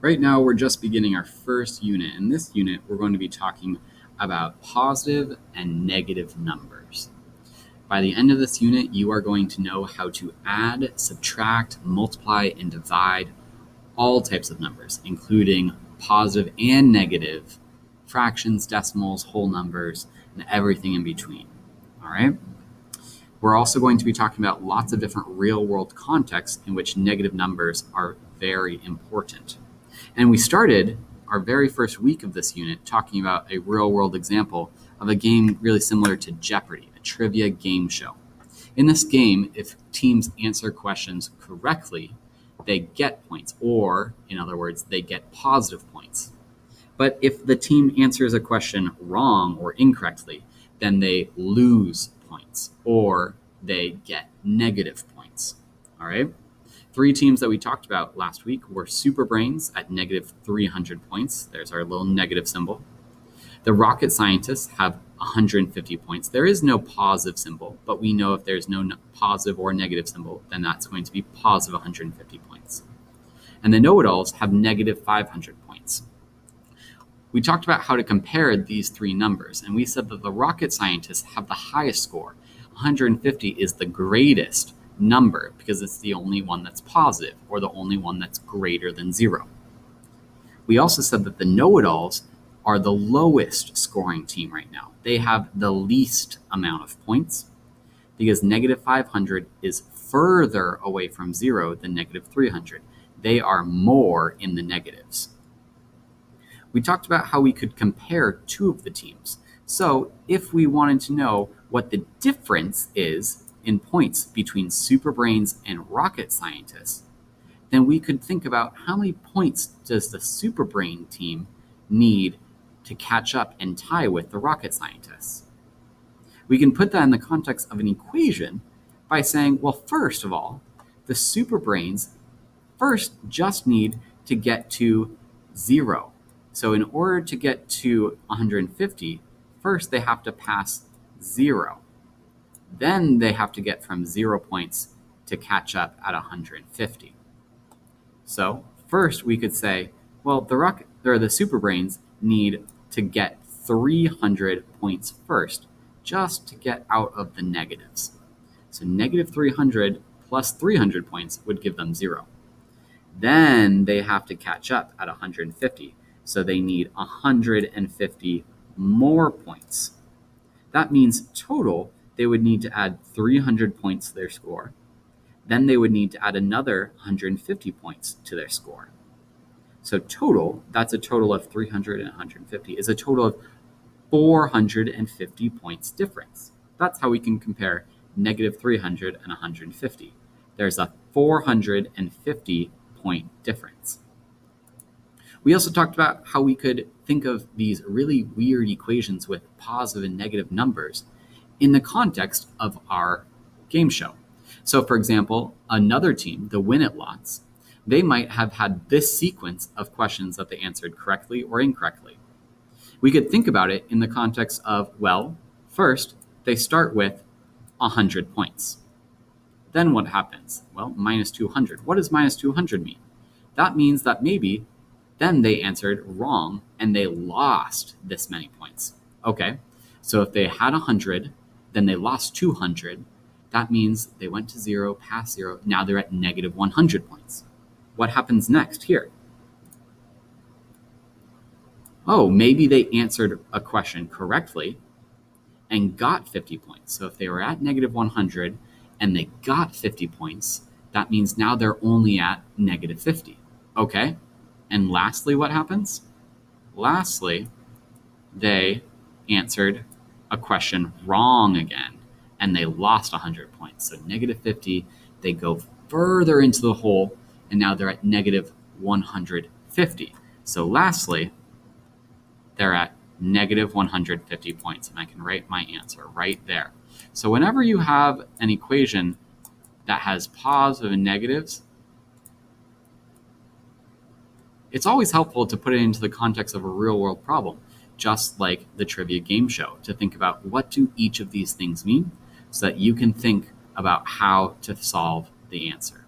Right now, we're just beginning our first unit. In this unit, we're going to be talking about positive and negative numbers. By the end of this unit, you are going to know how to add, subtract, multiply, and divide all types of numbers, including positive and negative, fractions, decimals, whole numbers, and everything in between. All right? We're also going to be talking about lots of different real-world contexts in which negative numbers are very important. And we started our very first week of this unit talking about a real-world example of a game really similar to Jeopardy, a trivia game show. In this game, if teams answer questions correctly, they get points, or in other words, they get positive points. But if the team answers a question wrong or incorrectly, then they lose points, or they get negative points. All right? 3 teams that we talked about last week were Super Brains at negative 300 points. There's our little negative symbol. The Rocket Scientists have 150 points. There is no positive symbol, but we know if there's no positive or negative symbol, then that's going to be positive 150 points. And the Know-It-Alls have negative 500 points. We talked about how to compare these 3 numbers, and we said that the Rocket Scientists have the highest score. 150 is the greatest number because it's the only one that's positive, or the only one that's greater than 0. We also said that the Know-It-Alls are the lowest scoring team right now. They have the least amount of points because negative 500 is further away from 0 than negative 300. They are more in the negatives. We talked about how we could compare 2 of the teams. So if we wanted to know what the difference is in points between Super Brains and Rocket Scientists, then we could think about how many points does the Super Brain team need to catch up and tie with the Rocket Scientists. We can put that in the context of an equation by saying, well, first of all, the Super Brains first just need to get to 0. So in order to get to 150, first they have to pass 0. Then they have to get from 0 points to catch up at 150. So first we could say, well, the Super Brains need to get 300 points first, just to get out of the negatives. So negative 300 plus 300 points would give them 0. Then they have to catch up at 150. So they need 150 more points. That means total, they would need to add 300 points to their score. Then they would need to add another 150 points to their score. So total, that's a total of 300 and 150, is a total of 450 points difference. That's how we can compare negative 300 and 150. There's a 450 point difference. We also talked about how we could think of these really weird equations with positive and negative numbers in the context of our game show. So for example, another team, the Win It Lots, they might have had this sequence of questions that they answered correctly or incorrectly. We could think about it in the context of, well, first, they start with 100 points. Then what happens? Well, minus 200. What does minus 200 mean? That means that maybe then they answered wrong and they lost this many points. Okay, so if they had 100, then they lost 200. That means they went to 0, past 0. Now they're at negative 100 points. What happens next here? Oh, maybe they answered a question correctly and got 50 points. So if they were at negative 100 and they got 50 points, that means now they're only at negative 50. Okay, and lastly, what happens? Lastly, they answered a question wrong again and they lost 100 points. So negative 50, they go further into the hole and now they're at negative 150. So lastly, they're at negative 150 points, and I can write my answer right there. So whenever you have an equation that has positive and negatives, it's always helpful to put it into the context of a real-world problem, just like the trivia game show, to think about what do each of these things mean so that you can think about how to solve the answer.